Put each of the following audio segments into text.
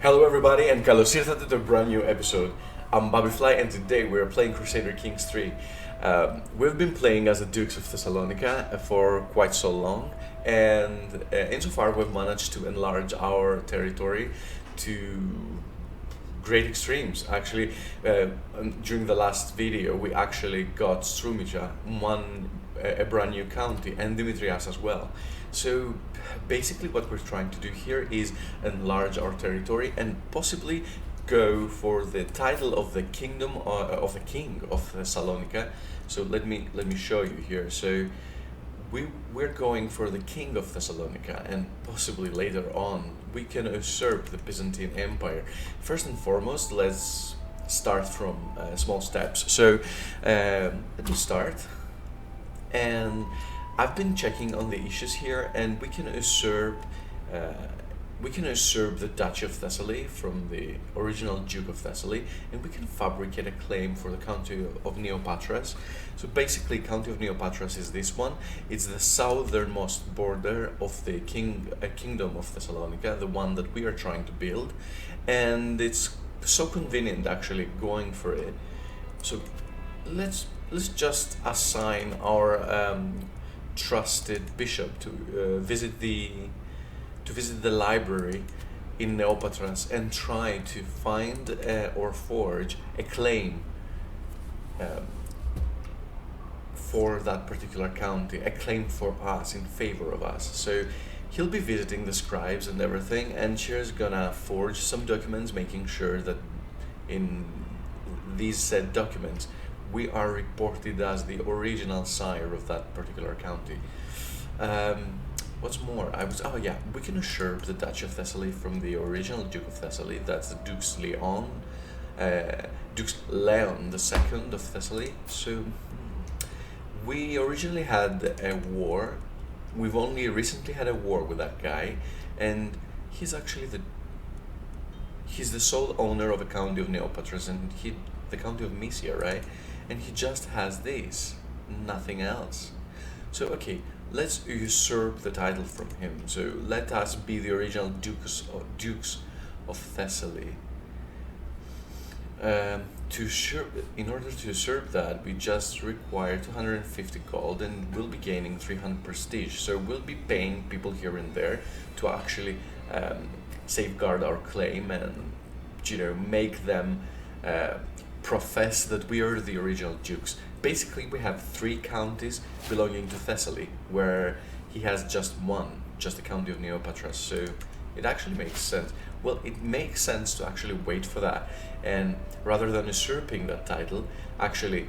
Hello everybody and καλώς ήρθατε to a brand new episode. I'm babifly and today we're playing Crusader Kings 3. We've been playing as the Dukes of Thessalonica for quite so long, and insofar we've managed to enlarge our territory to great extremes. Actually, during the last video we actually got Strumica, a brand new county, and Dimitrias as well. So basically what we're trying to do here is enlarge our territory and possibly go for the title of the kingdom of the king of Thessalonica. So let me show you here. So we're going for the king of Thessalonica, and possibly later on we can usurp the Byzantine Empire. First and foremost, let's start from small steps. So let me start, and I've been checking on the issues here, and we can usurp the Duchy of Thessaly from the original Duke of Thessaly, and we can fabricate a claim for the County of Neopatras. So basically, County of Neopatras is this one. It's the southernmost border of the kingdom of Thessalonica, the one that we are trying to build, and it's so convenient actually going for it. So let's just assign our trusted bishop to visit the library in Neopatras and try to find or forge a claim for that particular county, a claim for us, in favor of us. So he'll be visiting the scribes and everything, and she's gonna forge some documents, making sure that in these said documents we are reported as the original sire of that particular county. What's more, we can usurp the Duchy of Thessaly from the original Duke of Thessaly. That's the Doux Leon II of Thessaly. So we originally had a war. We've only recently had a war with that guy, and he's actually he's the sole owner of a county of Neopatras, and the county of Mysia, right? And he just has this, nothing else. So okay, let's usurp the title from him. So let us be the original Dukes of Thessaly. In order to usurp that, we just require 250 gold, and we'll be gaining 300 prestige. So we'll be paying people here and there to actually safeguard our claim and make them profess that we are the original dukes. Basically, we have 3 counties belonging to Thessaly, where he has just the county of Neopatras. So it actually makes sense. Well, it makes sense to actually wait for that, and rather than usurping that title, actually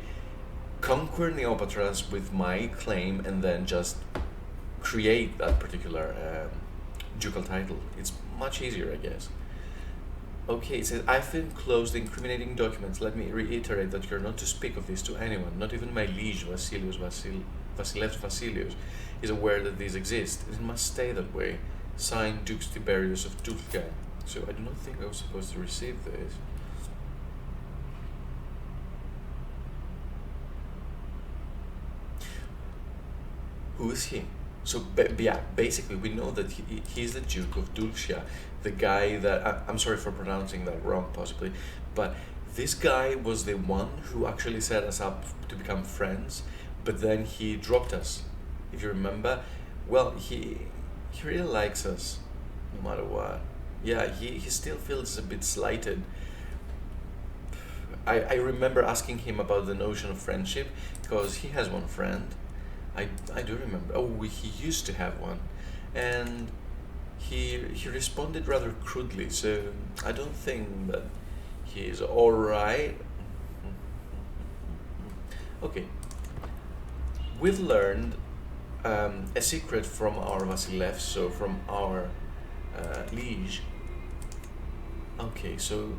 conquer Neopatras with my claim and then just create that particular ducal title. It's much easier, I guess. Okay, it says, I've enclosed the incriminating documents. Let me reiterate that you're not to speak of this to anyone. Not even my liege, Vasilevs Vasilios, is aware that these exist. It must stay that way. Signed, Dux Tiberius of Tulka. So I do not think I was supposed to receive this. Who is he? So basically we know that he's the Duke of Dulcia, the guy that, I'm sorry for pronouncing that wrong possibly, but this guy was the one who actually set us up to become friends, but then he dropped us, if you remember. Well, he really likes us, no matter what. Yeah, he still feels a bit slighted. I remember asking him about the notion of friendship, because he has one friend. I do remember. Oh, he used to have one, and he responded rather crudely. So I don't think that he is all right. Okay, we've learned a secret from our Vasilevs, so from our liege. Okay, so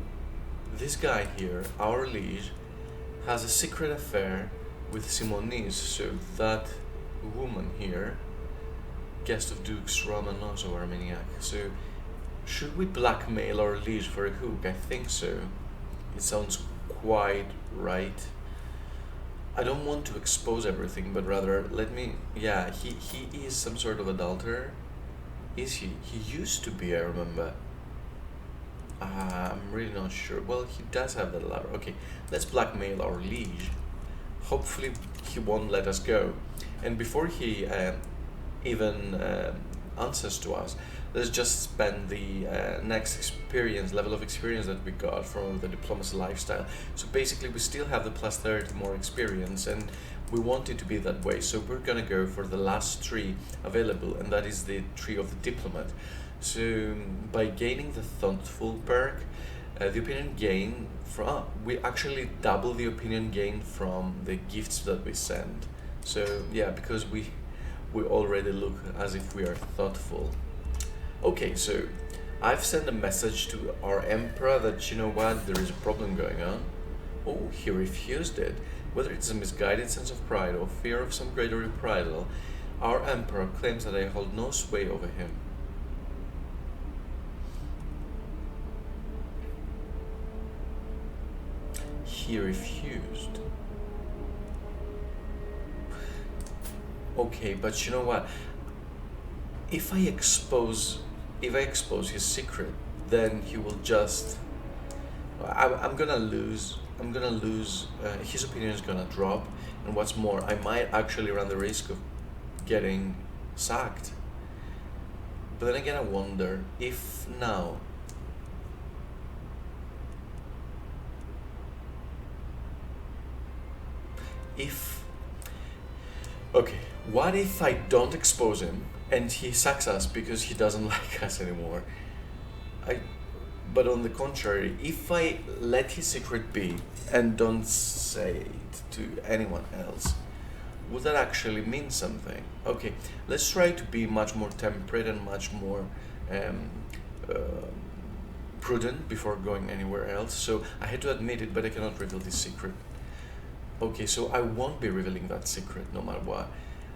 this guy here, our liege, has a secret affair with Simonis, so that woman here, guest of Dukes Romanos or Armeniac. So should we blackmail our liege for a hook? I think so. It sounds quite right. I don't want to expose everything, but rather he is some sort of adulterer. Is he? He used to be, I remember. I'm really not sure. Well, he does have that ladder. Okay, let's blackmail our liege. Hopefully, he won't let us go. And before he even answers to us, let's just spend the next level of experience that we got from the diplomacy lifestyle. So basically, we still have the plus 30 more experience, and we want it to be that way. So we're gonna go for the last tree available, and that is the tree of the diplomat. So by gaining the thoughtful perk, the opinion gain from we actually double the opinion gain from the gifts that we send. So yeah, because we already look as if we are thoughtful. Okay, so I've sent a message to our emperor that you know what, there is a problem going on. Oh, he refused it. Whether it's a misguided sense of pride or fear of some greater reprisal, our emperor claims that I hold no sway over him. He refused. Okay, but you know what? If I expose his secret, then he will just. I'm gonna lose. I'm gonna lose. His opinion is gonna drop, and what's more, I might actually run the risk of getting sacked. But then again, I wonder if now. If okay, what if I don't expose him and he sacks us because he doesn't like us anymore? I, but on the contrary, if I let his secret be and don't say it to anyone else, would that actually mean something? Okay, let's try to be much more temperate and much more um, uh, prudent before going anywhere else. So I had to admit it, but I cannot reveal this secret. Okay, so I won't be revealing that secret no matter what.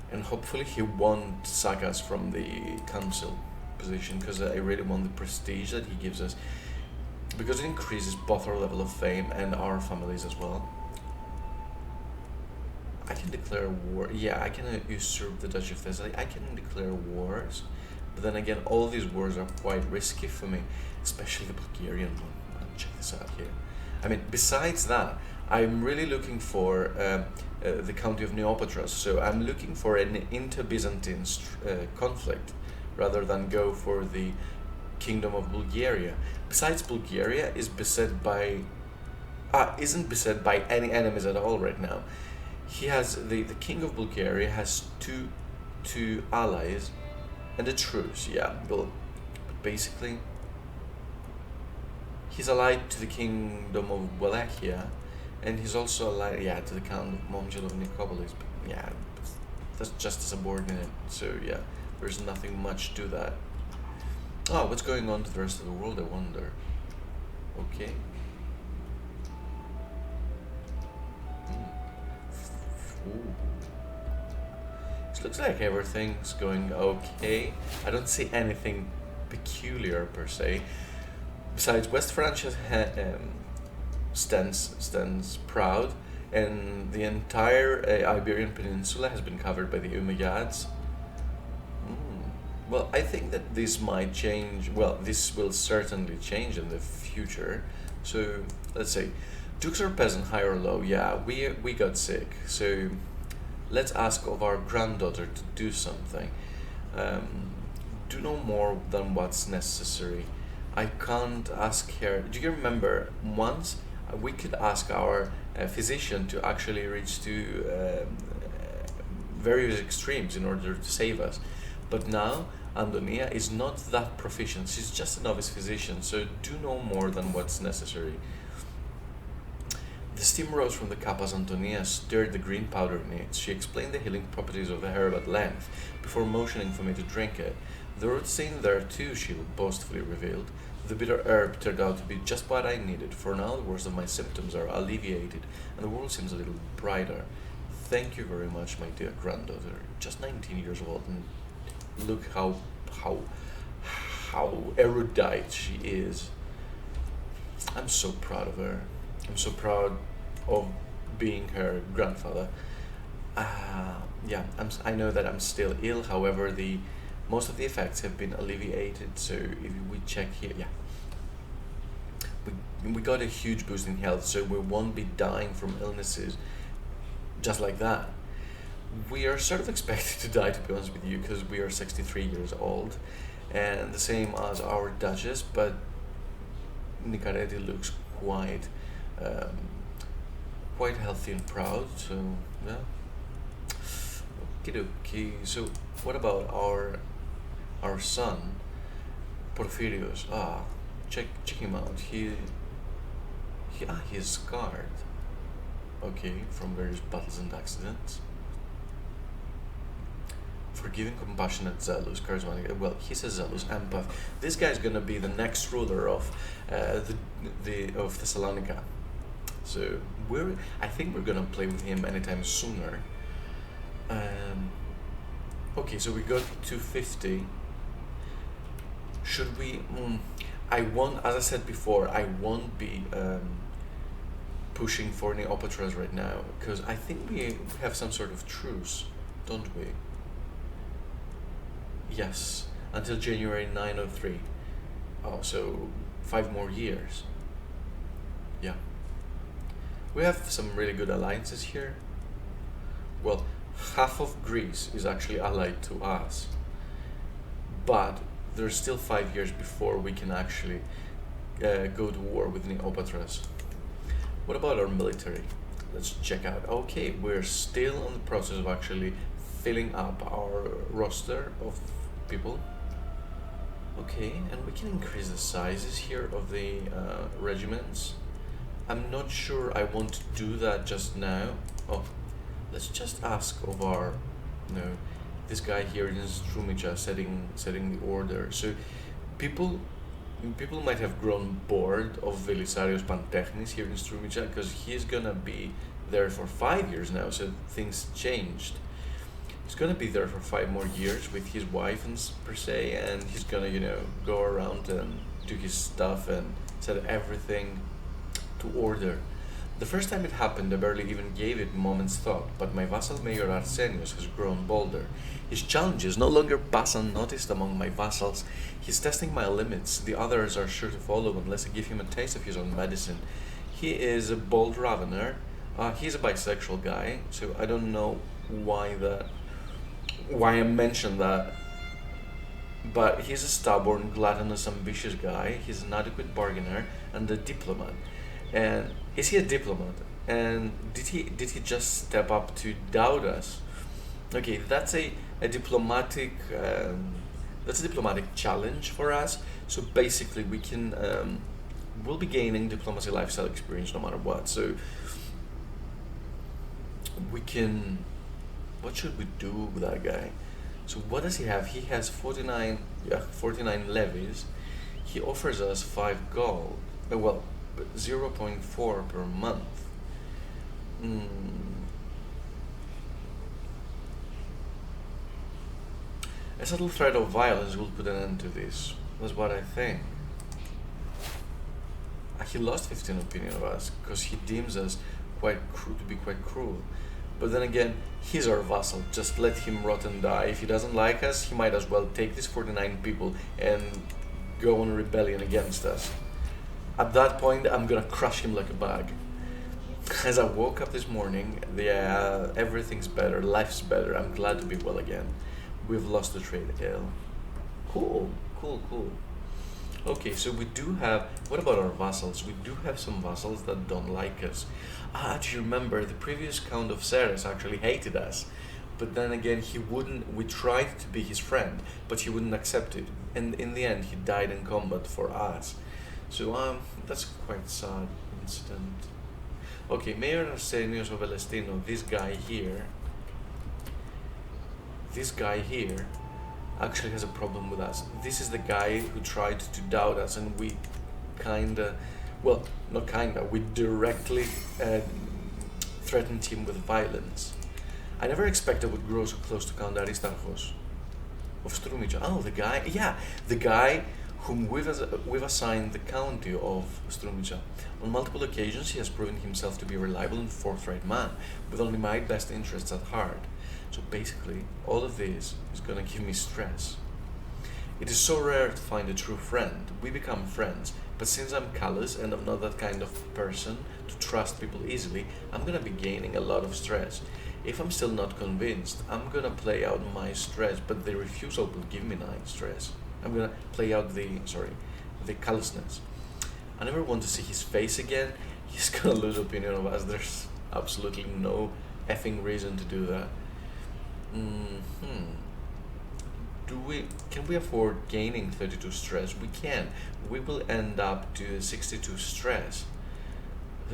And hopefully he won't sack us from the council position because I really want the prestige that he gives us because it increases both our level of fame and our families as well. I can declare war. Yeah, I can usurp the Duchy of Thessaly. I can declare wars. But then again, all these wars are quite risky for me, especially the Bulgarian one. Check this out here. I mean, besides that, I'm really looking for the county of Neopatros. So I'm looking for an inter-Byzantine conflict rather than go for the kingdom of Bulgaria. Besides, Bulgaria is beset by isn't beset by any enemies at all right now. He has the king of Bulgaria has two allies and a truce. Yeah, well, but basically he's allied to the kingdom of Wallachia, and he's also allied, yeah, to the Count of Momjil of Nicopolis. But yeah, that's just a subordinate. So yeah, there's nothing much to that. Oh, what's going on to the rest of the world? I wonder. Okay. Ooh. It looks like everything's going okay. I don't see anything peculiar per se. Besides, West Francia stands proud, and the entire Iberian Peninsula has been covered by the Umayyads. Well, I think that this might change. Well, this will certainly change in the future. So let's say, dukes are peasant, high or low. Yeah, we got sick. So let's ask of our granddaughter to do something. Do no more than what's necessary. I can't ask her. Do you remember once we could ask our physician to actually reach to various extremes in order to save us? But now Antonia is not that proficient. She's just a novice physician, so do no more than what's necessary. The steam rose from the cup as Antonia stirred the green powder in it. She explained the healing properties of the herb at length before motioning for me to drink it. The root seen there too, she boastfully revealed. The bitter herb turned out to be just what I needed, for now the worst of my symptoms are alleviated, and the world seems a little brighter. Thank you very much, my dear granddaughter. Just 19 years old, and look how erudite she is. I'm so proud of her. I'm so proud of being her grandfather. Yeah, I know that I'm still ill. However, most of the effects have been alleviated. So if we check here, yeah. we got a huge boost in health, so we won't be dying from illnesses just like that. We are sort of expected to die, to be honest with you, because we are 63 years old, and the same as our Duchess, but Nicarete looks um, quite healthy and proud, so yeah. Okay, so what about our son, Porphyrios? Check him out. He is scarred. Okay, from various battles and accidents. Forgiving, compassionate, zealous, charismatic. Well, he's a zealous empath. This guy's gonna be the next ruler of of Thessalonica. So I think we're gonna play with him anytime sooner. Okay, so we got 250. Should we? I won't. As I said before, I won't be pushing for Neopatras right now because I think we have some sort of truce, don't we? Yes, until January 903. Oh, so 5 more years. Yeah. We have some really good alliances here. Well, half of Greece is actually allied to us, but there's still 5 years before we can actually go to war with Neopatras. What about our military? Let's check out. Okay, we're still in the process of actually filling up our roster of people. Okay, and we can increase the sizes here of the regiments. I'm not sure I want to do that just now. Oh, let's just ask of our, this guy here in Strumica setting the order. So people might have grown bored of Velisarios Pantechnis here in Strumica because he's gonna be there for 5 years now, so things changed. He's gonna be there for 5 more years with his wife and per se, and he's gonna go around and do his stuff and set everything to order. The first time it happened, I barely even gave it a moment's thought, but my vassal Mayor Arsenios has grown bolder. His challenges no longer pass unnoticed among my vassals. He's testing my limits. The others are sure to follow unless I give him a taste of his own medicine. He is a bold ravener. He's a bisexual guy, so I don't know why I mentioned that. But he's a stubborn, gluttonous, ambitious guy. He's an adequate bargainer and a diplomat. And is he a diplomat? And did he just step up to doubt us? Okay, that's a diplomatic challenge for us. So basically, we'll be gaining diplomacy lifestyle experience no matter what. So what should we do with that guy? So what does he have? He has 49 levies. He offers us 5 gold. 0.4 per month. A subtle threat of violence will put an end to this. That's what I think. He lost 15 opinion of us because he deems us to be quite cruel. But then again, he's our vassal. Just let him rot and die. If he doesn't like us, he might as well take these 49 people and go on a rebellion against us. At that point, I'm gonna crush him like a bag. As I woke up this morning, everything's better, life's better. I'm glad to be well again. We've lost the trade ill. Cool. Okay, so we do have. What about our vassals? We do have some vassals that don't like us. Do you remember the previous Count of Ceres actually hated us? But then again, we tried to be his friend, but he wouldn't accept it. And in the end, he died in combat for us. So that's quite a sad incident. Okay, Mayor Arsenios of Elestino, this guy here actually has a problem with us. This is the guy who tried to doubt us, and we we directly threatened him with violence. I never expected would grow so close to Count Aristarchos of Strumica. Oh, the guy whom we've assigned the county of Strumica. On multiple occasions, he has proven himself to be a reliable and forthright man, with only my best interests at heart. So basically, all of this is gonna give me stress. It is so rare to find a true friend. We become friends, But since I'm callous and I'm not that kind of person to trust people easily, I'm gonna be gaining a lot of stress. If I'm still not convinced, I'm gonna play out my stress, but the refusal will give me 9 stress. I'm gonna play out the callousness. I never want to see his face again. He's gonna lose opinion of us. There's absolutely no effing reason to do that. Can we afford gaining 32 stress? We can. We will end up to 62 stress.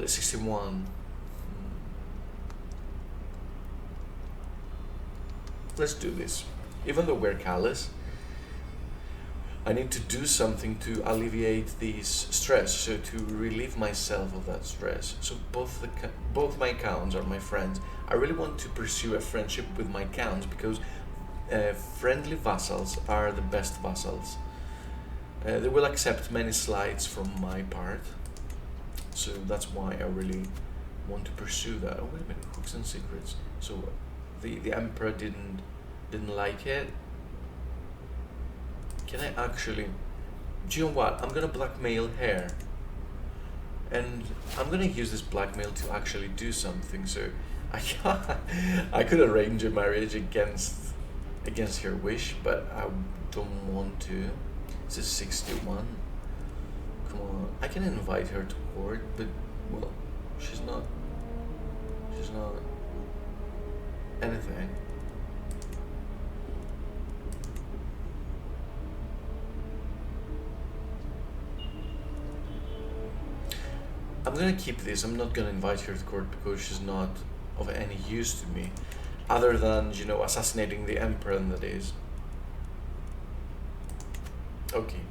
61. Let's do this. Even though we're callous, I need to do something to alleviate this stress, so to relieve myself of that stress. So both my counts are my friends. I really want to pursue a friendship with my counts because friendly vassals are the best vassals. They will accept many slights from my part, so that's why I really want to pursue that. Oh, wait a minute, hooks and secrets. So the emperor didn't like it. Can I actually? Do you know what? I'm gonna blackmail her, and I'm gonna use this blackmail to actually do something. So I could arrange a marriage against her wish, but I don't want to. This is 61. Come on, I can invite her to court, but well, she's not anything. I'm gonna keep this. I'm not gonna invite her to court because she's not of any use to me, other than, you know, assassinating the emperor, and that is. Okay,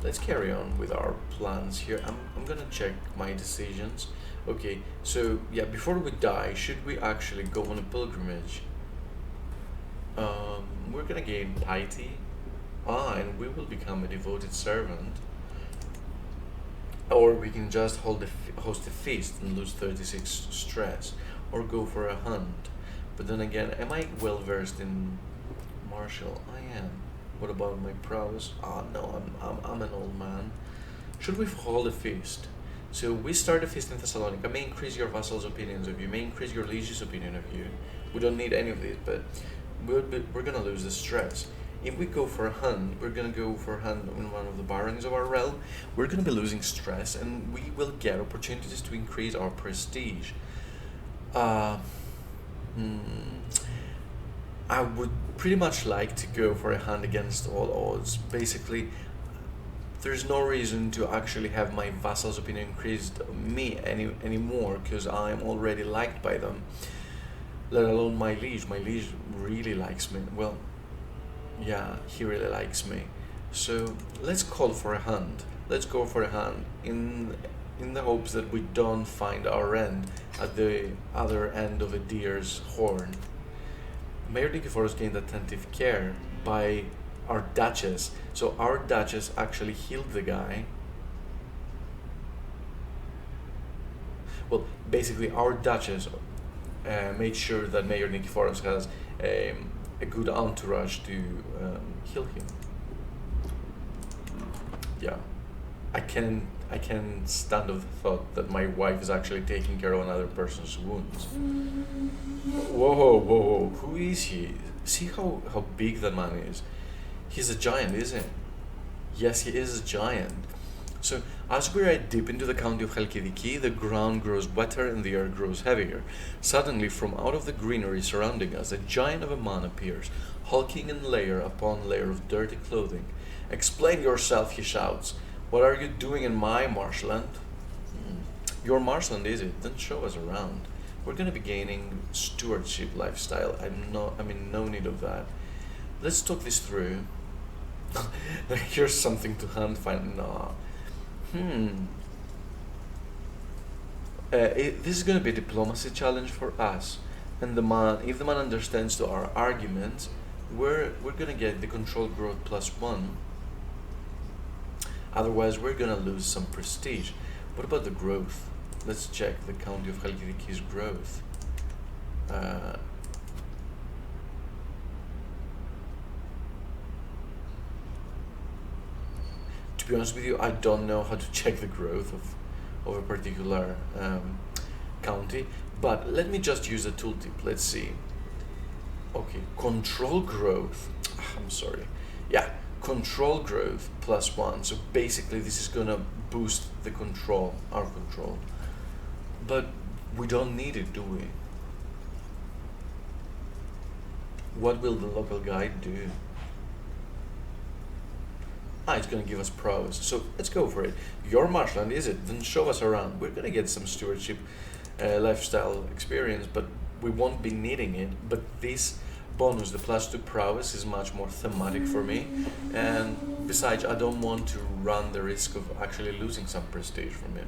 let's carry on with our plans here. I'm gonna check my decisions. Okay, so yeah, before we die, should we actually go on a pilgrimage? We're gonna gain piety. And we will become a devoted servant. Or we can just host a feast and lose 36 stress, or go for a hunt. But then again, am I well versed in martial? I am. What about my prowess? No, I'm an old man. Should we hold a feast? So we start a feast in Thessalonica. May increase your vassals' opinions of you. May increase your liege's opinion of you. We don't need any of these, but we're gonna lose the stress. If we go for a hunt, we're gonna go for a hunt in one of the barons of our realm. We're gonna be losing stress, and we will get opportunities to increase our prestige. I would pretty much like to go for a hunt against all odds. Basically, there's no reason to actually have my vassal's opinion increased me anymore, because I'm already liked by them. Let alone my liege. My liege really likes me. Well, yeah, he really likes me. So let's call for a hunt. Let's go for a hunt in the hopes that we don't find our end at the other end of a deer's horn. Mayor Nikiforos gained attentive care by our Duchess. So our Duchess actually healed the guy. Well, basically our Duchess made sure that Mayor Nikiforos has a good entourage to heal him. Yeah, I can stand of the thought that my wife is actually taking care of another person's wounds. Whoa, who is he? See how big that man is. He's a giant, isn't he? Yes, he is a giant. So as we ride deep into the county of Chalkidiki, the ground grows wetter and the air grows heavier. Suddenly, from out of the greenery surrounding us, a giant of a man appears, hulking in layer upon layer of dirty clothing. "Explain yourself," he shouts. "What are you doing in my marshland?" Your marshland, is it? Then show us around. We're gonna be gaining stewardship lifestyle. I'm in no need of that. Let's talk this through. Here's something to hunt, find. No. This is going to be a diplomacy challenge for us, and if the man understands to our arguments, we're going to get the control growth +1. Otherwise, we're going to lose some prestige. What about the growth? Let's check the county of Chalkidiki's growth. To be honest with you, I don't know how to check the growth of a particular county, but let me just use a tooltip. Let's see. Okay, control growth. I'm sorry. Yeah, control growth +1. So basically, this is gonna boost the control, our control. But we don't need it, do we? What will the local guide do? It's gonna give us prowess. So let's go for it. Your marshland, is it? Then show us around. We're gonna get some stewardship lifestyle experience, but we won't be needing it. But this bonus, the +2 prowess, is much more thematic for me. And besides, I don't want to run the risk of actually losing some prestige from him.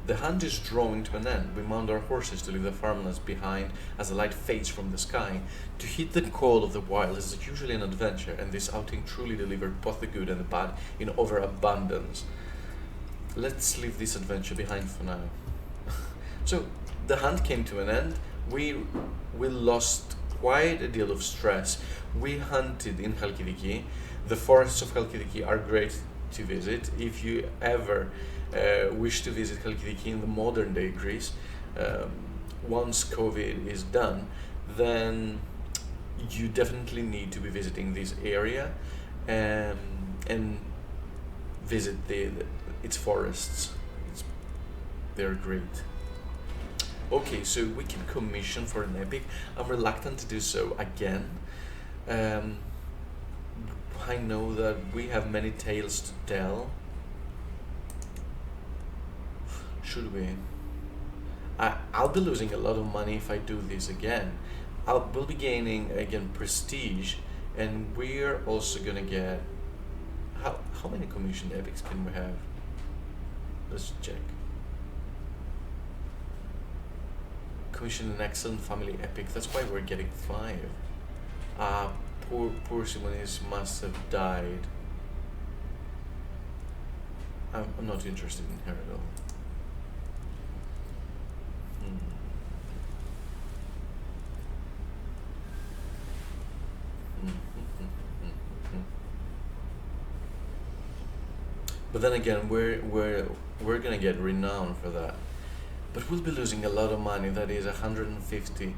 The hunt is drawing to an end. We mount our horses to leave the farmlands behind as the light fades from the sky. To hit the call of the wild is usually an adventure, and this outing truly delivered both the good and the bad in overabundance. Let's leave this adventure behind for now. So, the hunt came to an end. We lost quite a deal of stress. We hunted in Chalkidiki. The forests of Chalkidiki are great to visit. If you ever wish to visit Chalkidiki in the modern day Greece, once COVID is done, then you definitely need to be visiting this area and visit its forests. They're great. Okay, so we can commission for an epic. I'm reluctant to do so again. I know that we have many tales to tell. Should we? I'll be losing a lot of money if I do this again. We'll be gaining again prestige, and we're also gonna get how many commissioned epics can we have? Let's check. Commission an excellent family epic. That's why we're getting 5. Poor Simonis must have died. I'm not interested in her at all. But then again, we're gonna get renowned for that. But we'll be losing a lot of money. That is 150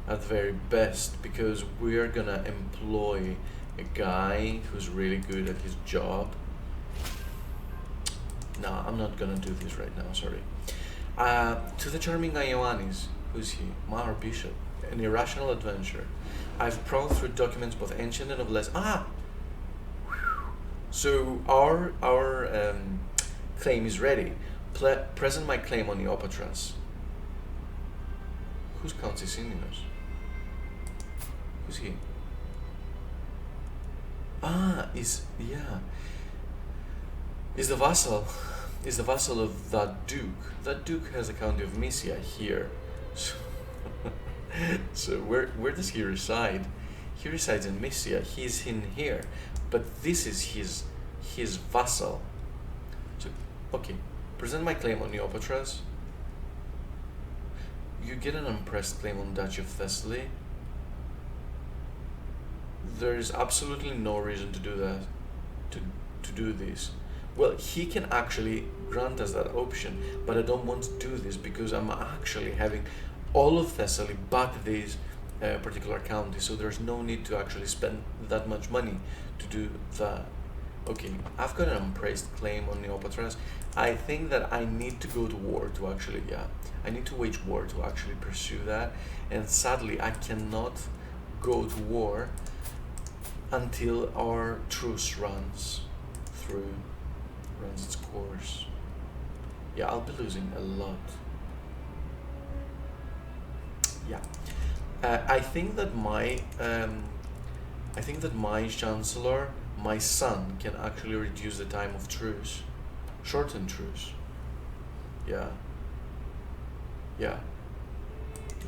at the very best, because we're gonna employ a guy who's really good at his job. No, I'm not gonna do this right now, sorry. To the charming Doux Ioannes, who's he? Our bishop, an irrational adventure. I've prowled through documents both ancient and of less. So our claim is ready. Present my claim on Neopatras. Who's Count Sicinius? Who's he? Is the vassal of that duke. That duke has a county of Mysia here. So where does he reside? He resides in Mysia. He's in here, but this is his vassal. So okay, present my claim on Neopatras. You get an unpressed claim on Duchy of Thessaly. There is absolutely no reason to do that. To do this. Well, he can actually grant us that option, but I don't want to do this because I'm actually having all of Thessaly but this particular county, so there's no need to actually spend that much money to do that. Okay, I've got an unpraised claim on Neopatras. I think that I need to go to war to actually, I need to wage war to actually pursue that, and sadly I cannot go to war until our truce runs its course. Yeah, I'll be losing a lot. Yeah, I think that my chancellor, my son, can actually reduce the time of truce, shorten truce. Yeah.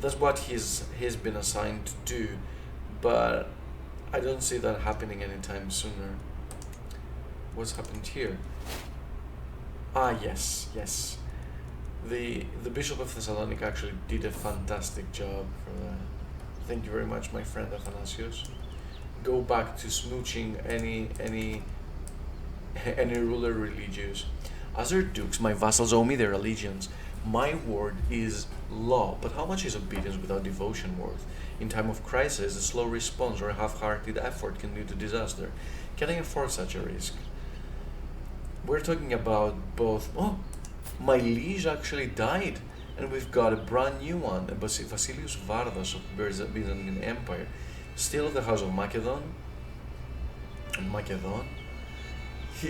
That's what he's been assigned to do, but I don't see that happening anytime sooner. What's happened here? Yes. The Bishop of Thessalonica actually did a fantastic job for that. Thank you very much, my friend Athanasios. Go back to smooching any any ruler religious. As their dukes, my vassals owe me their allegiance. My word is law, but how much is obedience without devotion worth? In time of crisis, a slow response or a half-hearted effort can lead to disaster. Can I afford such a risk? We're talking about both. Oh, my liege actually died, and we've got a brand new one, Vasilius Vardas of Byzantine Empire, still of the House of Macedon. Macedon.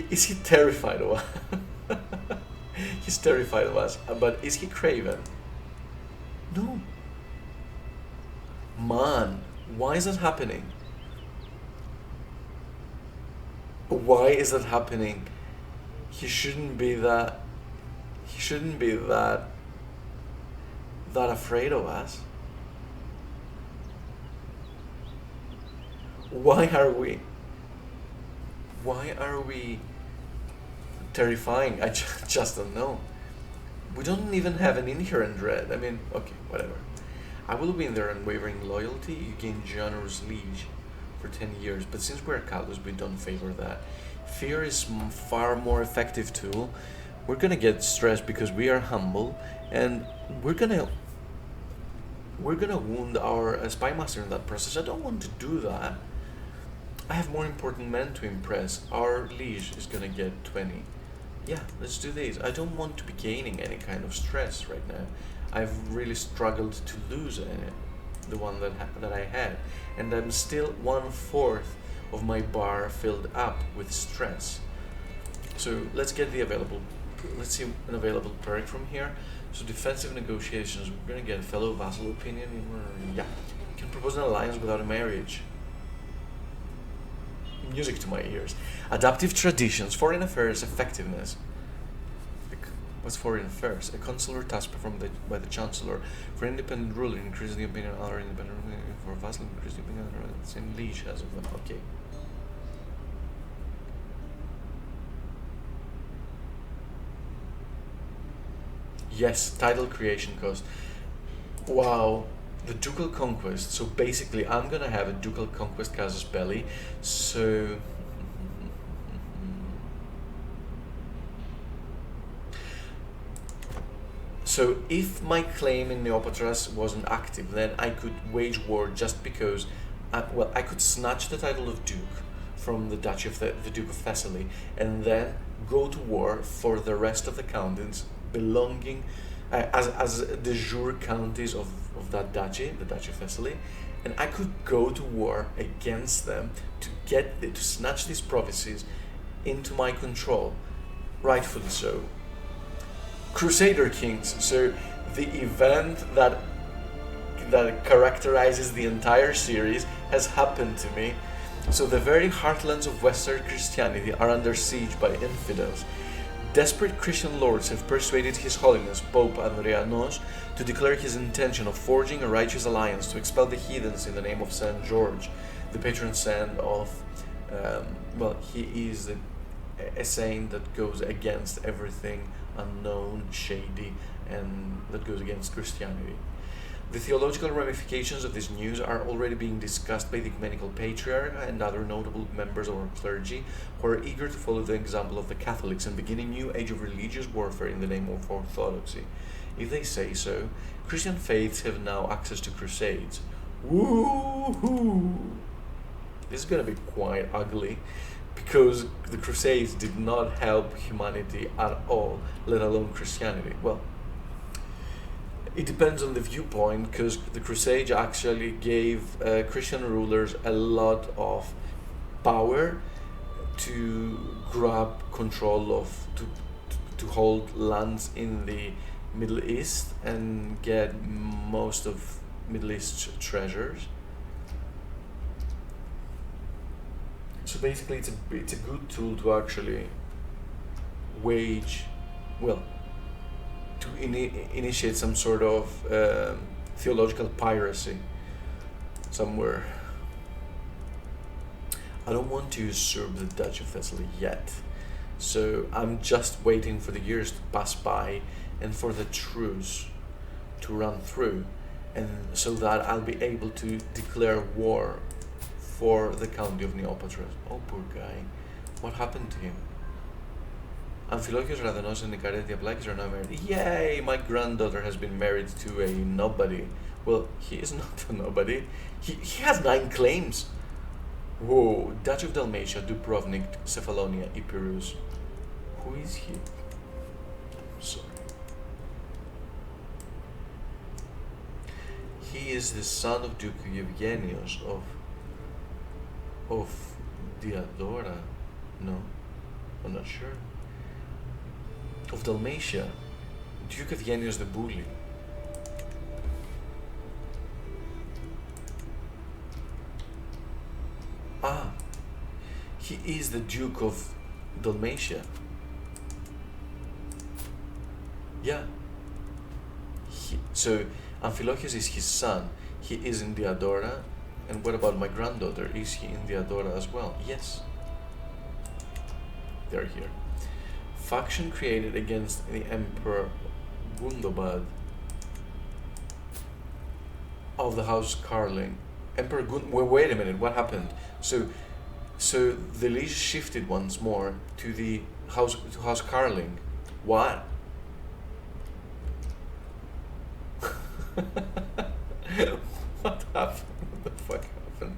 Is he terrified of us? He's terrified of us, but is he craven? No. Man, why is that happening? Why is that happening? He shouldn't be that. He shouldn't be that afraid of us. Why are we terrifying? I just don't know. We don't even have an inherent dread. I mean, okay, whatever. I will win their unwavering loyalty. You gain generous liege for 10 years, but since we're Catholics, we don't favor that. Fear is far more effective tool. We're gonna get stressed because we are humble, and we're gonna wound our spy master in that process. I don't want to do that. I have more important men to impress. Our liege is gonna get 20. Yeah, let's do this. I don't want to be gaining any kind of stress right now. I've really struggled to lose the one that I had, and I'm still 1/4 of my bar filled up with stress. So let's get the available. Let's see an available perk from here. So defensive negotiations. We're gonna get a fellow vassal opinion. Yeah, can propose an alliance without a marriage. Music to my ears. Adaptive traditions, foreign affairs, effectiveness. What's foreign affairs? A consular task performed by the chancellor for independent ruler, increase the opinion of other independent ruler, for vassal, increase the opinion of the same liege as of them. Okay. Yes, title creation cost. Wow. The ducal conquest. So basically, I'm gonna have a ducal conquest casus belli. So if my claim in Neopatras wasn't active, then I could wage war just because. I could snatch the title of duke from the Duchy of the Duke of Thessaly, and then go to war for the rest of the counties belonging as de jure counties of that duchy, the Duchy of Thessaly, and I could go to war against them to snatch these provinces into my control, rightfully so. Crusader Kings, so the event that characterizes the entire series has happened to me. So the very heartlands of Western Christianity are under siege by infidels. Desperate Christian lords have persuaded His Holiness Pope Andrianos to declare his intention of forging a righteous alliance to expel the heathens in the name of Saint George, the patron saint of, he is a saint that goes against everything unknown, shady, and that goes against Christianity. The theological ramifications of this news are already being discussed by the Ecumenical Patriarch and other notable members of our clergy, who are eager to follow the example of the Catholics and begin a new age of religious warfare in the name of orthodoxy. If they say so, Christian faiths have now access to crusades. Woohoo! This is going to be quite ugly, because the crusades did not help humanity at all, let alone Christianity. Well, it depends on the viewpoint, because the Crusades actually gave Christian rulers a lot of power to grab control of, to hold lands in the Middle East and get most of Middle East treasures. So basically, it's a good tool to actually wage, to initiate some sort of theological piracy somewhere. I don't want to usurp the Duchy of Thessaly yet, so I'm just waiting for the years to pass by and for the truce to run through, and so that I'll be able to declare war for the county of Neopatras. Oh, poor guy. What happened to him? Amphilochios, Radanos, and Nicaret Diablakis are now married. Yay! My granddaughter has been married to a nobody. Well, he is not a nobody. He has 9 claims. Whoa. Duchy of Dalmatia, Dubrovnik, Cephalonia, Epirus. Who is he? I'm sorry. He is the son of Duke Eugenius of Diadora. No, I'm not sure. Of Dalmatia, Duke Eugenius the Bully. Ah, he is the Duke of Dalmatia. Yeah. So Amphilochios is his son. He is in Diadora. And what about my granddaughter? Is he in Diadora as well? Yes. They're here. Faction created against the Emperor Gundobad of the House Carling. Emperor wait a minute, what happened? So the liege shifted once more to the House Carling. What? What happened? What the fuck happened?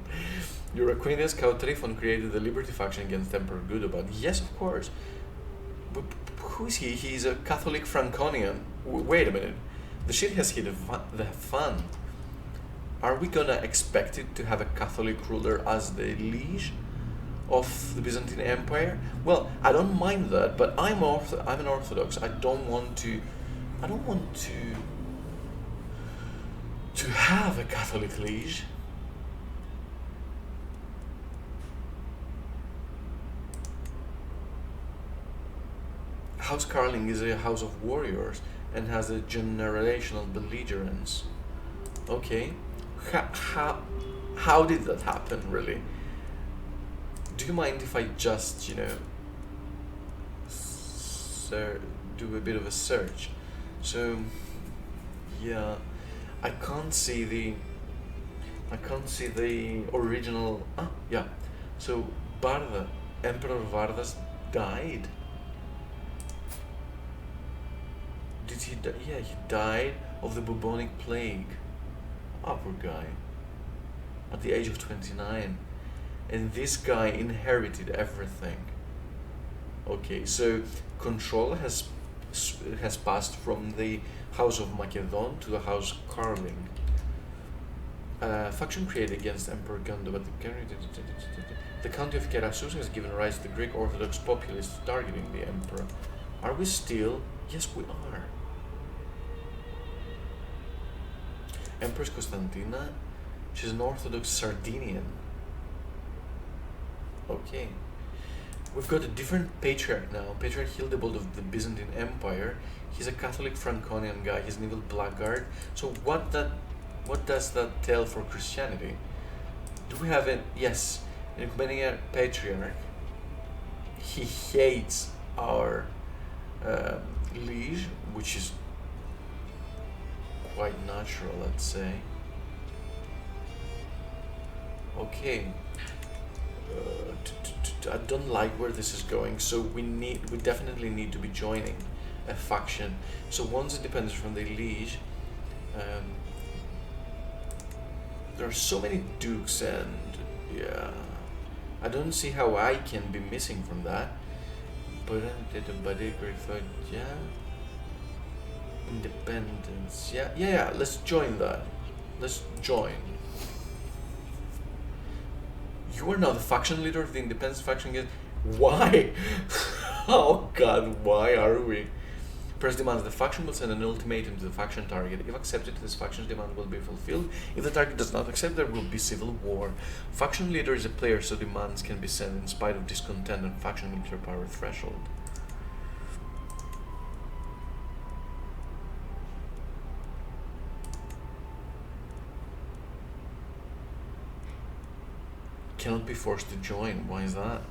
Your acquaintance Cautrifon created the Liberty faction against Emperor Gundobad. Yes, of course. But who is he? He's a Catholic Franconian. Wait a minute. The shit has hit the fan. Are we gonna expect it to have a Catholic ruler as the liege of the Byzantine Empire? Well, I don't mind that, but I'm an Orthodox. I don't want to have a Catholic liege. House Carling is a house of warriors and has a generational belligerence. Okay. How did that happen, really? Do you mind if I just, do a bit of a search? So, yeah, I can't see the original. Ah, yeah. So Barda, Emperor Vardas died. Did he die? Yeah, he died of the bubonic plague. Ah, poor guy. At the age of 29. And this guy inherited everything. Okay, so control has passed from the House of Macedon to the House Carling. Faction created against Emperor Gundobad. The county of Kerasus has given rise to the Greek Orthodox populists targeting the emperor. Are we still? Yes, we are. Empress Constantina, she's an Orthodox Sardinian. Okay. We've got a different patriarch now, Patriarch Hildebold of the Byzantine Empire. He's a Catholic Franconian guy, he's an evil blackguard. So what does that tell for Christianity? Do we have an ecumenical patriarch? He hates our liege, which is quite natural, let's say. Okay. I don't like where this is going, so we definitely need to be joining a faction. So once independence from the liege, there are so many dukes, and yeah, I don't see how I can be missing from that. But yeah, independence, yeah, let's join that. Let's join. You are now the faction leader of the independence faction. Why? Oh god, why are we? Press demands the faction will send an ultimatum to the faction target. If accepted, this faction's demand will be fulfilled. If the target does not accept, there will be civil war. Faction leader is a player, so demands can be sent in spite of discontent and faction military power threshold. Cannot be forced to join. Why is that?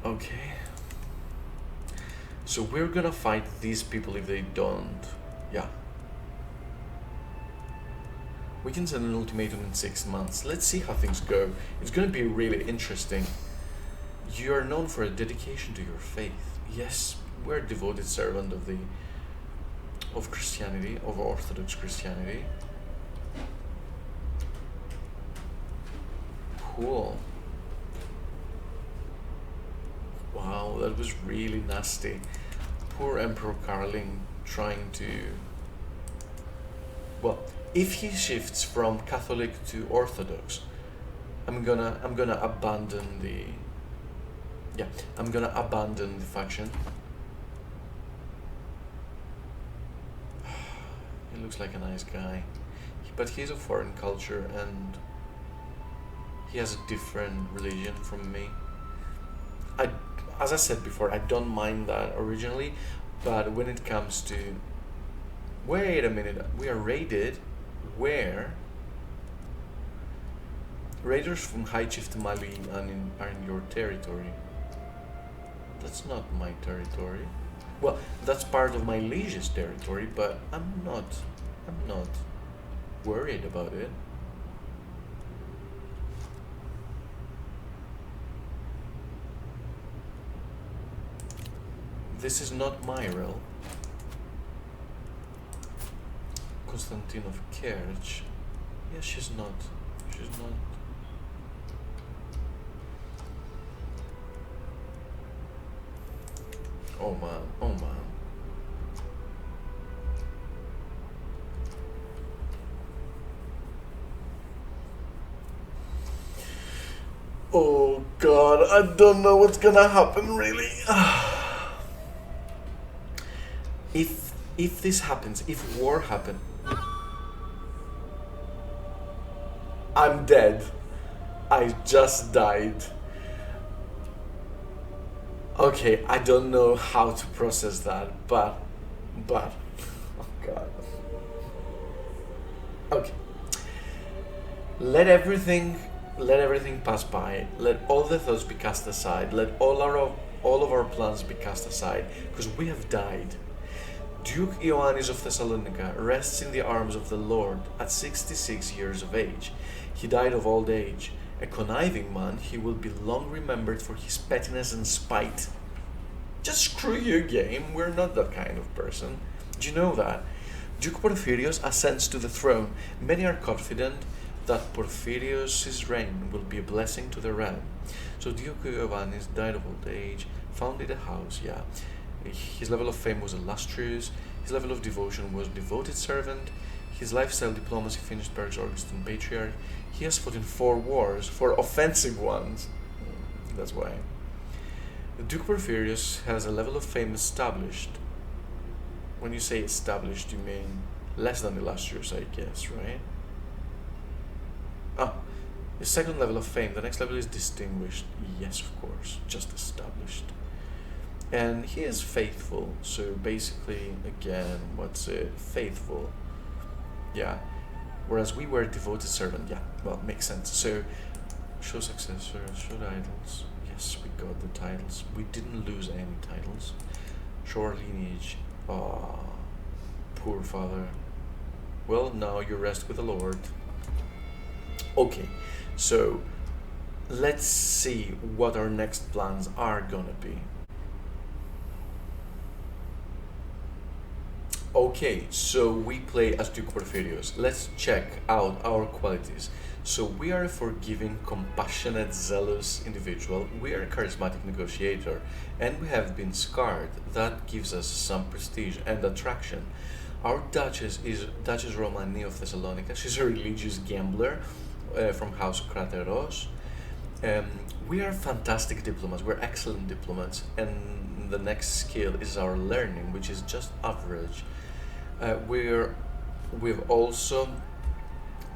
Okay. So we're gonna fight these people if they don't. Yeah. We can send an ultimatum in 6 months. Let's see how things go. It's gonna be really interesting. You are known for a dedication to your faith. yes, we're a devoted servant of Christianity, of Orthodox Christianity. Cool. Wow, that was really nasty. Poor Emperor Carling trying to. Well, if he shifts from Catholic to Orthodox, I'm gonna abandon the. Yeah, I'm gonna abandon the faction. He looks like a nice guy, but he's of foreign culture and he has a different religion from me. I, as I said before, I don't mind that originally, but when it comes to, wait a minute, we are raided. Where? Raiders from High Chief Mali are in your territory. That's not my territory. Well, that's part of my liege's territory, but I'm not worried about it. This is not my realm. Constantine of Kerch. Yeah, she's not. She's not. Oh man, oh man. Oh god, I don't know what's gonna happen really. If this happens, if war happens, I'm dead. I just died. Okay, I don't know how to process that, but, oh god. Okay. Let everything pass by. Let all the thoughts be cast aside. Let all of our plans be cast aside, because we have died. Doux Ioannes of Thessalonica rests in the arms of the Lord at 66 years of age. He died of old age. A conniving man, he will be long remembered for his pettiness and spite. Just screw you, game. We're not that kind of person. Do you know that? Duke Porphyrios ascends to the throne. Many are confident that Porphyrios' reign will be a blessing to the realm. So Duke Ioannes died of old age, founded a house, yeah. His level of fame was illustrious, his level of devotion was devoted servant, his lifestyle diplomacy finished Berg's Augustan Patriarch. He has fought in 4 wars, 4 offensive ones. That's why. The Duke Porphyrios has a level of fame established. When you say established, you mean less than illustrious, I guess, right? Ah, the second level of fame. The next level is distinguished. Yes, of course, just established. And he is faithful, so basically, again, what's it? Faithful. Yeah. Whereas we were devoted servant, yeah, well, makes sense. So, show successor, show titles. Yes, we got the titles. We didn't lose any titles. Show our lineage. Ah, poor father. Well, now you rest with the Lord. Okay, so let's see what our next plans are gonna be. Okay, so we play as Duke Porphyrios. Let's check out our qualities. So we are a forgiving, compassionate, zealous individual. We are a charismatic negotiator, and we have been scarred. That gives us some prestige and attraction. Our Duchess is Duchess Romani of Thessalonica. She's a religious gambler from House Crusader. We are fantastic diplomats. We're excellent diplomats, and the next skill is our learning, which is just average. We've also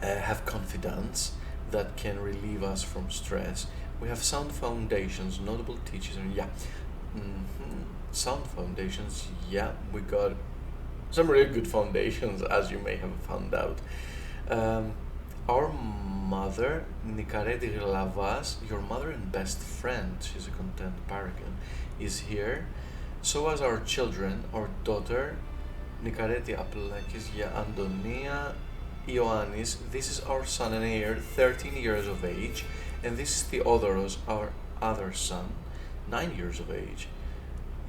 have confidence that can relieve us from stress. We have sound foundations, notable teachers, and yeah, sound foundations. Yeah, we got some really good foundations, as you may have found out. Our mother, Nikareti Glavas, your mother and best friend, she's a content paragon, is here. So as our children, our daughter, Nikareti Apelakis, Antonia Ioannis, this is our son and heir, 13 years of age, and this is Theodoros, our other son, 9 years of age.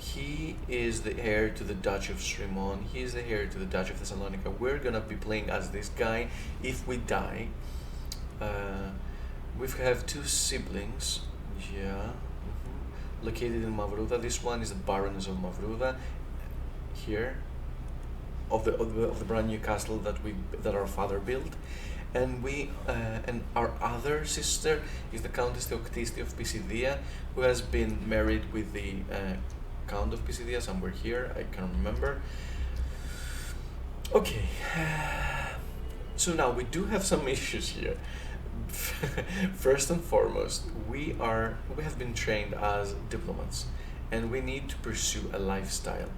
he is the heir to the Duchy of Strimon. He is the heir to the Duchy of Thessalonica. We're gonna be playing as this guy. If we die, we have two siblings. Yeah. Located in Mavrouda. This one is the Baroness of Mavrouda. Here, of the brand new castle that our father built, and and our other sister is the Countess Theoctisti of Pisidia, who has been married with the Count of Pisidia somewhere here. I can't remember. Okay, so now we do have some issues here. First and foremost, we have been trained as diplomats, and we need to pursue a lifestyle.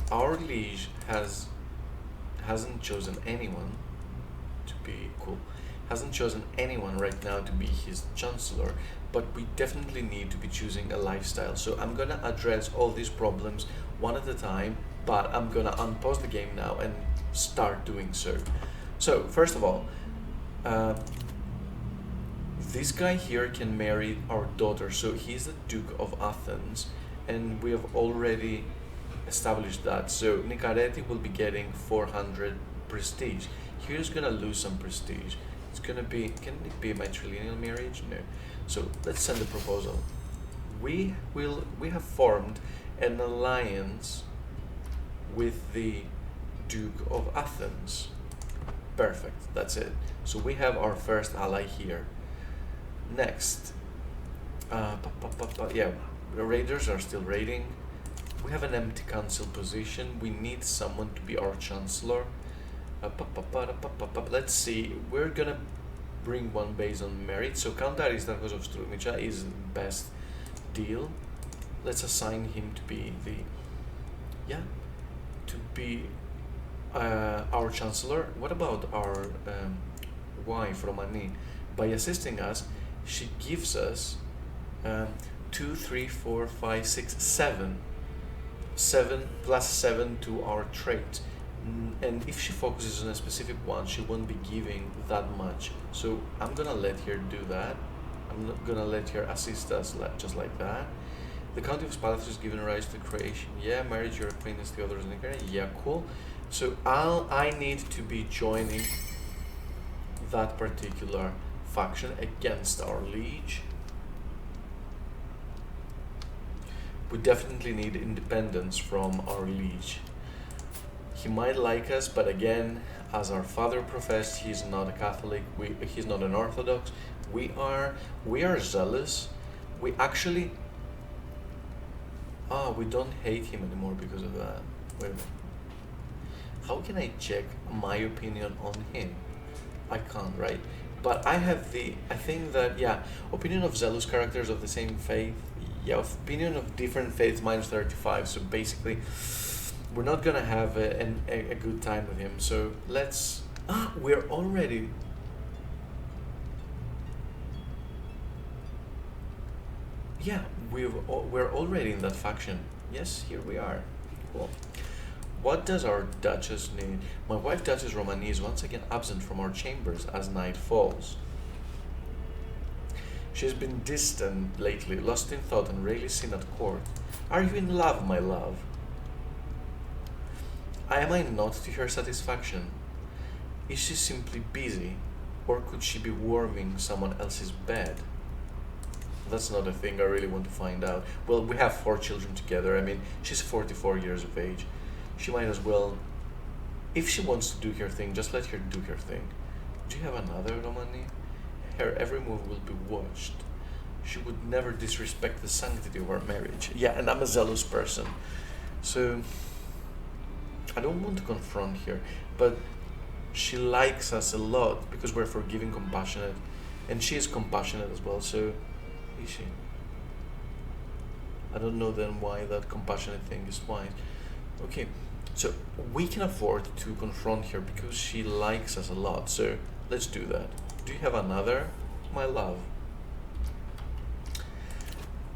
Our liege hasn't chosen anyone to be cool. Hasn't chosen anyone right now to be his chancellor, but we definitely need to be choosing a lifestyle. So I'm gonna address all these problems one at a time, but I'm gonna unpause the game now and start doing so. So first of all, this guy here can marry our daughter. So he's the Duke of Athens, and we have already established that. So Nikareti will be getting 400 prestige. Here's gonna lose some prestige. It's gonna be, can it be a matrilineal marriage? No. So let's send a proposal. We have formed an alliance with the Duke of Athens. Perfect, that's it. So we have our first ally here. Next, yeah, the raiders are still raiding. We have an empty council position. We need someone to be our chancellor. Let's see. We're gonna bring one based on merit. So Count Aristarchos of Strumica is the best deal. Let's assign him to be our chancellor. What about our wife Romani? By assisting us, she gives us 2, 3, 4, 5, 6, 7. 7 plus 7 to our trait. And if she focuses on a specific one, she won't be giving that much. So I'm gonna let her do that. I'm not gonna let her assist us just like that. The County of Spalathus is given rise to creation. Yeah, marriage, your acquaintance, Theodorus and Nicaea. Yeah, cool. So I need to be joining that particular faction against our liege. We definitely need independence from our liege. He might like us, but again, as our father professed, he's not a Catholic. He's not an Orthodox. We are zealous. We actually, we don't hate him anymore because of that. Wait a minute. How can I check my opinion on him? I can't, right? But I think that, yeah, opinion of zealous characters of the same faith. Yeah, opinion of different faiths minus 35. So basically, we're not gonna have a good time with him. So let's. We're already. Yeah, we're already in that faction. Yes, here we are. Cool. What does our Duchess need? My wife, Duchess Romani, is once again absent from our chambers as night falls. She has been distant lately, lost in thought, and rarely seen at court. Are you in love, my love? Am I not to her satisfaction? Is she simply busy, or could she be warming someone else's bed? That's not a thing I really want to find out. Well, we have 4 children together. I mean, she's 44 years of age. She might as well, if she wants to do her thing, just let her do her thing. Do you have another, Romani? Her every move will be watched. She would never disrespect the sanctity of our marriage. Yeah, and I'm a zealous person. So, I don't want to confront her, but she likes us a lot because we're forgiving, compassionate, and she is compassionate as well, so is she? I don't know then why that compassionate thing is wise. Okay, so we can afford to confront her because she likes us a lot, so let's do that. Do you have another, my love?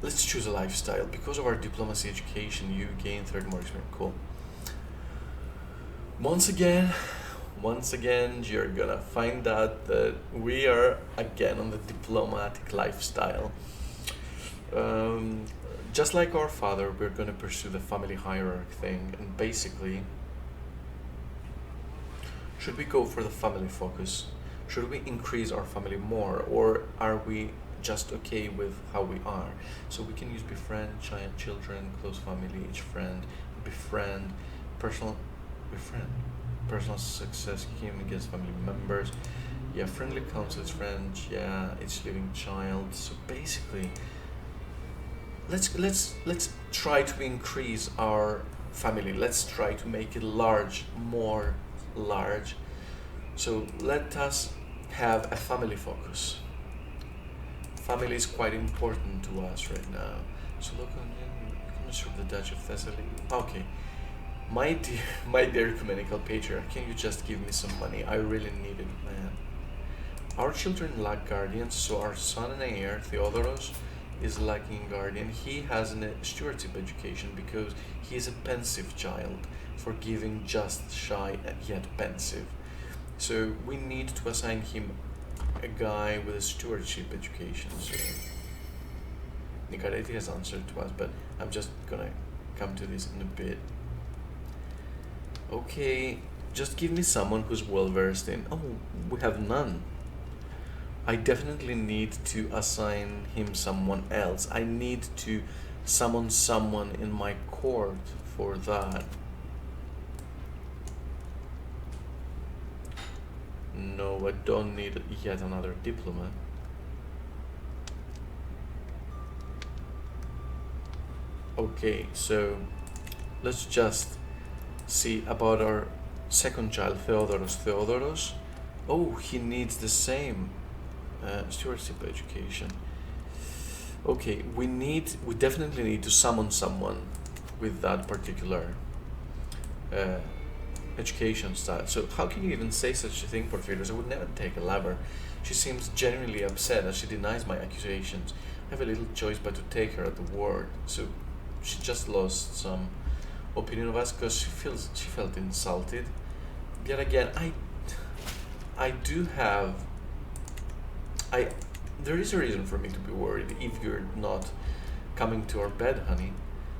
Let's choose a lifestyle. Because of our diplomacy education, you gain 30 more experience. Cool. Once again, you're gonna find out that we are again on the diplomatic lifestyle. just like our father, we're going to pursue the family hierarchy thing, and basically, should we go for the family focus? Should we increase our family more, or are we just okay with how we are? So we can use befriend, giant children, close family, each friend, befriend, personal, befriend, personal success scheme against family members. Yeah, friendly counts as friend. Yeah, each living child. So basically, let's try to increase our family. Let's try to make it large, more large. So let us have a family focus. Family is quite important to us right now. So look on the Dutch of Thessaly. Okay, my dear, my dear ecumenical patriarch, can you just give me some money? I really need it, man. Our children lack guardians, so our son and heir, Theodoros, is lacking guardian. He has a stewardship education because he is a pensive child, forgiving, just, shy, yet pensive. So we need to assign him a guy with a stewardship education. So Nicarete has answered to us, but I'm just gonna come to this in a bit. Okay, just give me someone who's well versed in. Oh, we have none. I definitely need to assign him someone else. I need to summon someone in my court for that. No, I don't need yet another diplomat. Okay, so let's just see about our second child, Theodoros. Theodoros, oh, he needs the same stewardship education. Okay, we definitely need to summon someone with that particular uh, education style. So how can you even say such a thing, Porphyrios? I would never take a lover. She seems genuinely upset as she denies my accusations. I have a little choice but to take her at the word. So she just lost some opinion of us because she felt insulted. Yet again, I do have there is a reason for me to be worried if you're not coming to our bed, honey.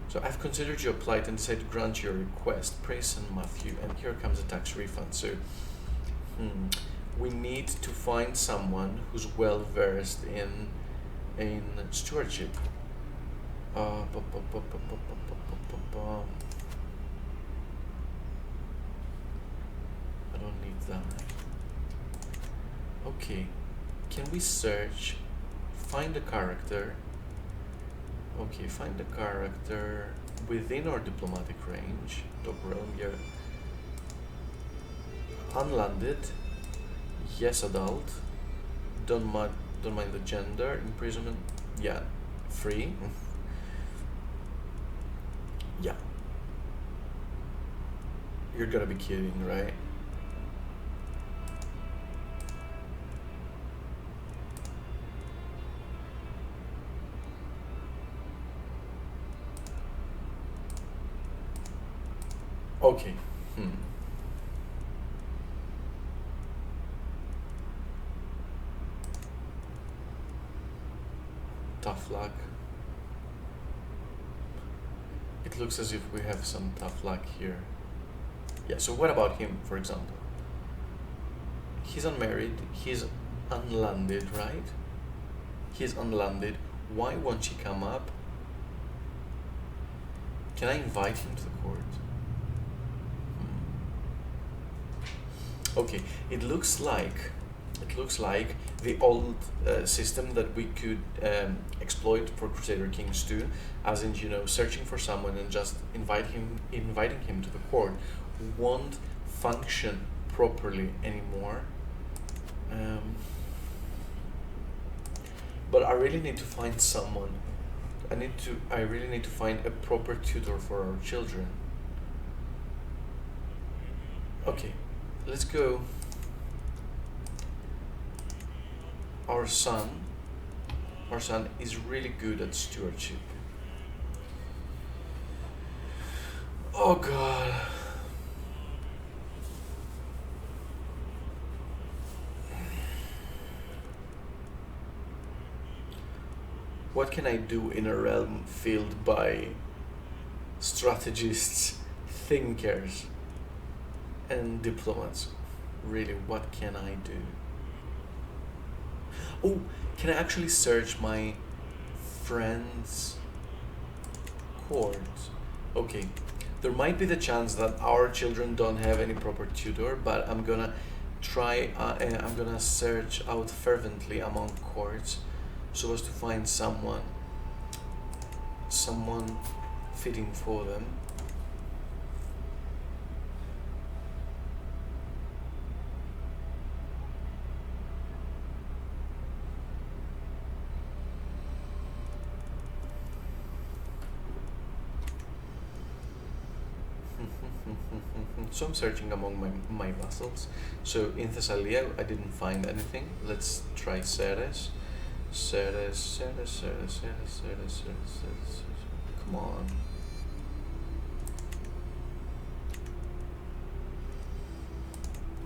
So I've considered your plight and decided to grant your request. Praise St. Matthew, and here comes a tax refund. So we need to find someone who's well versed in stewardship. I don't need that. Okay, can we search, find a character? Okay, find a character within our diplomatic range. Top realm, yeah. Unlanded, yes, adult. Don't mind the gender. Imprisonment, yeah. Free. Yeah. You're gonna be kidding, right? Okay. Tough luck. It looks as if we have some tough luck here. Yeah, so what about him, for example? He's unmarried, he's unlanded, right? He's unlanded. Why won't he come up? Can I invite him to the court? Okay, it looks like the old system that we could exploit for Crusader Kings 2, as in, searching for someone and just inviting him to the court, won't function properly anymore. But I really need to find someone. I really need to find a proper tutor for our children. Okay, let's go. Our son is really good at stewardship. Oh God. what can I do in a realm filled by strategists, thinkers, and diplomats? Really, what can I do? Oh, can I actually search my friend's court? Okay, there might be the chance that our children don't have any proper tutor, but I'm gonna try, I'm gonna search out fervently among courts so as to find someone fitting for them. So I'm searching among my vassals. So in Thessalia I didn't find anything. Let's try Ceres. Ceres. Come on.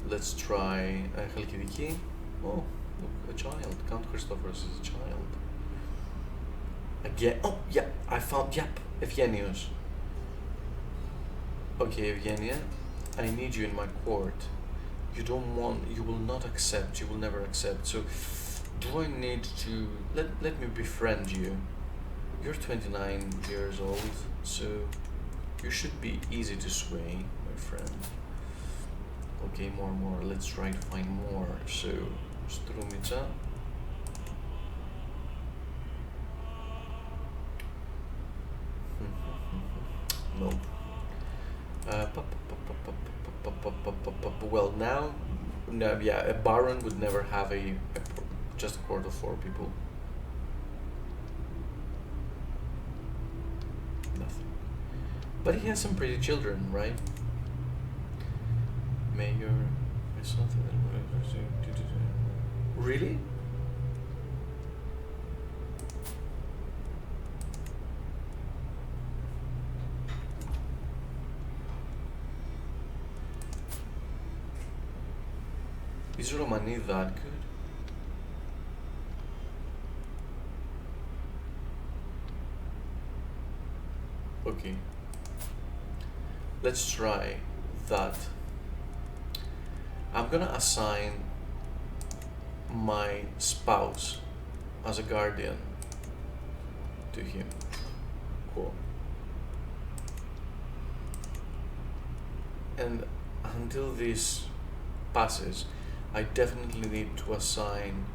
Let's try Chalkidiki. Oh, look, a child. Count Christophorus is a child. Again. Oh, yeah, I found, yep, Eugenius. Okay, Eugenia, I need you in my court. You will not accept, you will never accept. So, do I need to, let me befriend you. You're 29 years old, so you should be easy to sway, my friend. Okay, more, let's try to find more. So, Strumica. No. Well, now, no, yeah, a baron would never have just a court of 4 people. Nothing. But he has some pretty children, right? Mayor, really? Is Romani that good? Okay. Let's try that. I'm gonna assign my spouse as a guardian to him. Cool. And until this passes, I definitely need to assign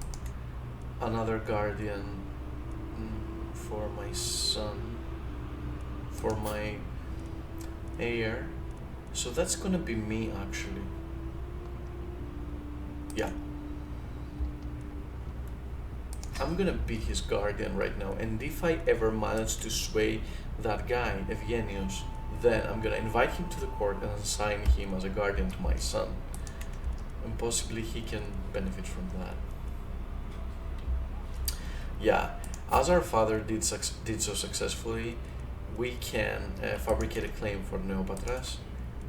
another guardian for my son, for my heir. So that's gonna be me, actually. Yeah. I'm gonna be his guardian right now, and if I ever manage to sway that guy, Eugenius, then I'm gonna invite him to the court and assign him as a guardian to my son. And possibly he can benefit from that. Yeah, as our father did so successfully, we can fabricate a claim for Neopatras.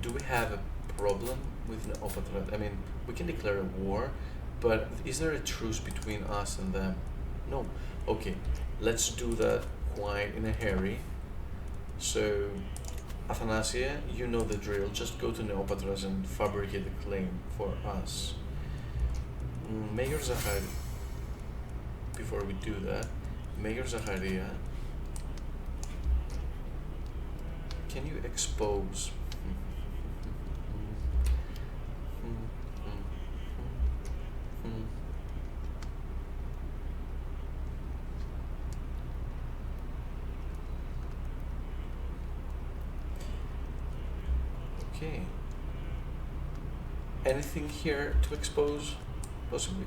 Do we have a problem with Neopatras? I mean, we can declare a war, but is there a truce between us and them? No. Okay, let's do that quite in a hurry. So, Athanasia, you know the drill. Just go to Neopatras and fabricate a claim for us. Mayor Zachari. Before we do that, Mayor Zacharia, can you expose? Okay. Anything here to expose? Possibly.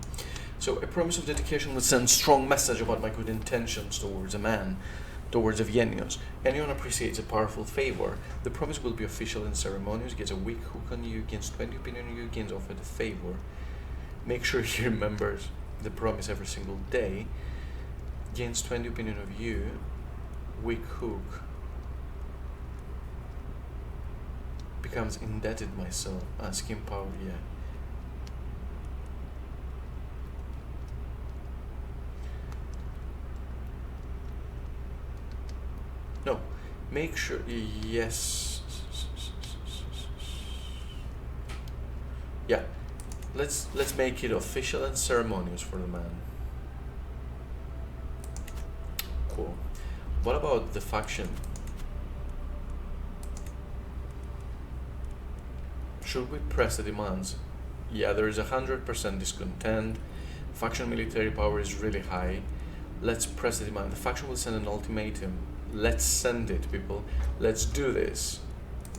So a promise of dedication would send strong message about my good intentions towards a man, towards Eugenius. Anyone appreciates a powerful favor. The promise will be official and ceremonious, gets a weak hook on you, gains 20 opinion on you, gains offered a favor. Make sure he remembers the promise every single day. Gains 20 opinion of you, weak hook. Becomes indebted myself, skin power, yeah. Make sure, yes. Yeah, let's make it official and ceremonious for the man. Cool. What about the faction? Should we press the demands? Yeah, there is 100% discontent. Faction military power is really high. Let's press the demand. The faction will send an ultimatum. Let's send it, people. Let's do this.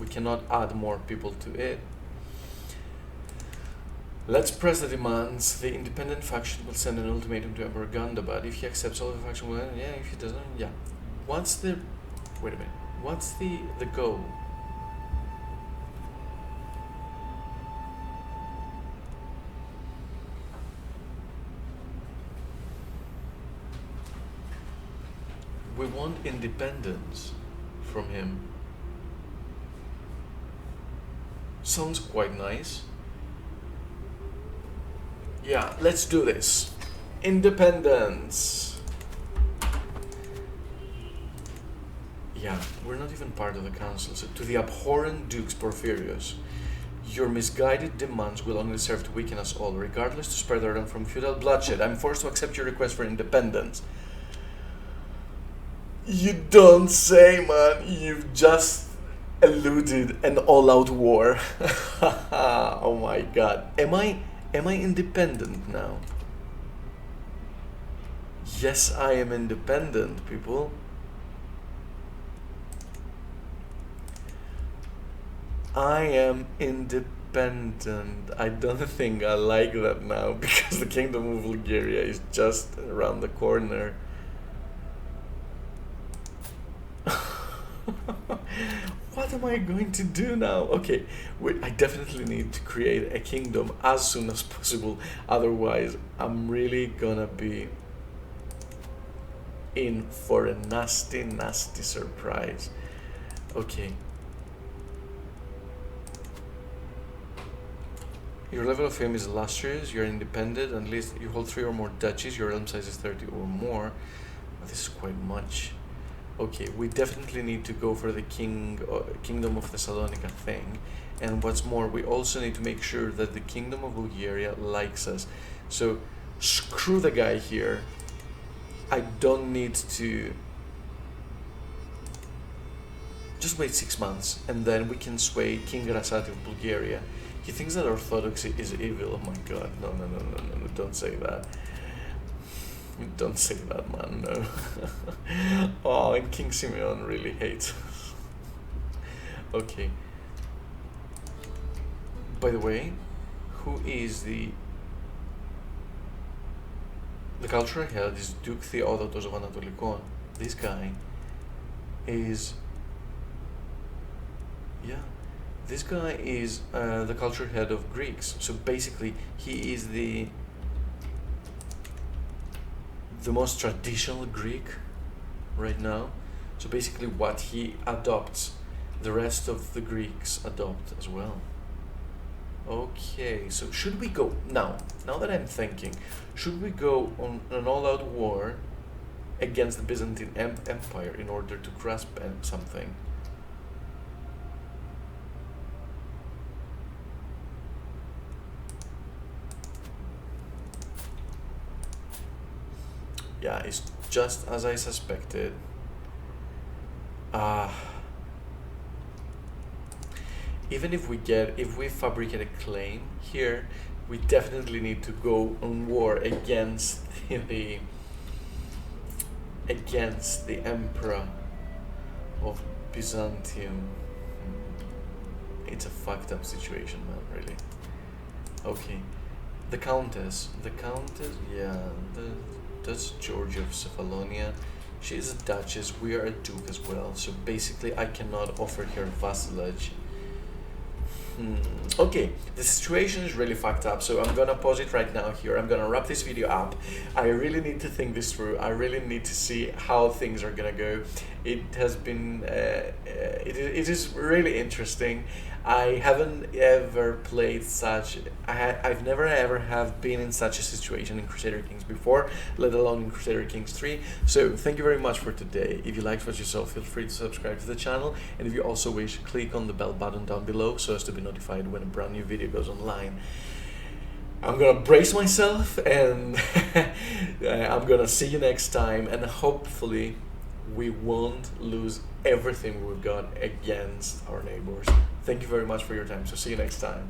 We cannot add more people to it. Let's press the demands. The independent faction will send an ultimatum to Emperor Gundabad. If he accepts, all the faction will. Yeah, if he doesn't, yeah. What's the? Wait a minute. What's the goal? We want independence from him. Sounds quite nice. Yeah, let's do this. Independence. Yeah, we're not even part of the council. So, to the abhorrent Dukes Porphyrios, your misguided demands will only serve to weaken us all, regardless to spare the realm from feudal bloodshed. I'm forced to accept your request for independence. You don't say, man. You've just eluded an all-out war. Oh my god. Am I independent now? Yes, I am independent, people. I am independent. I don't think I like that now because the Kingdom of Bulgaria is just around the corner. What am I going to do now? Okay, wait, I definitely need to create a kingdom as soon as possible. Otherwise, I'm really gonna be in for a nasty, nasty surprise. Okay. Your level of fame is illustrious, you're independent, at least you hold 3 or more duchies, your realm size is 30 or more. This is quite much. Okay, we definitely need to go for the Kingdom of Thessalonica thing. And what's more, we also need to make sure that the Kingdom of Bulgaria likes us. So, screw the guy here. I don't need to... Just wait 6 months, and then we can sway King Rasati of Bulgaria. He thinks that Orthodoxy is evil. Oh my god, no, don't say that. Don't say that, man, no. Oh, and King Simeon really hates us. Okay. By the way, who is the cultural head is Duke Theodotos of Anatolikon. This guy is... Yeah. This guy is the cultural head of Greeks. So basically, he is the most traditional Greek right now. So basically what he adopts, the rest of the Greeks adopt as well. Okay, so should we go, now that I'm thinking, should we go on an all-out war against the Byzantine Empire in order to grasp something? Yeah, it's just as I suspected. Even if we fabricate a claim here, we definitely need to go on war against the Emperor of Byzantium. It's a fucked up situation, man, really. Okay, the Countess, yeah, that's Georgia of Cephalonia. She's a duchess, we are a duke as well, so basically I cannot offer her vassalage. Okay, the situation is really fucked up, so I'm gonna pause it right now here. I'm gonna wrap this video up. I really need to think this through. I really need to see how things are gonna go. It has been, it is really interesting. I haven't ever played such. I've never ever have been in such a situation in Crusader Kings before, let alone in Crusader Kings 3. So thank you very much for today. If you liked what you saw, feel free to subscribe to the channel, and if you also wish, click on the bell button down below so as to be notified when a brand new video goes online. I'm gonna brace myself, and I'm gonna see you next time, and hopefully we won't lose everything we've got against our neighbors. Thank you very much for your time. So see you next time.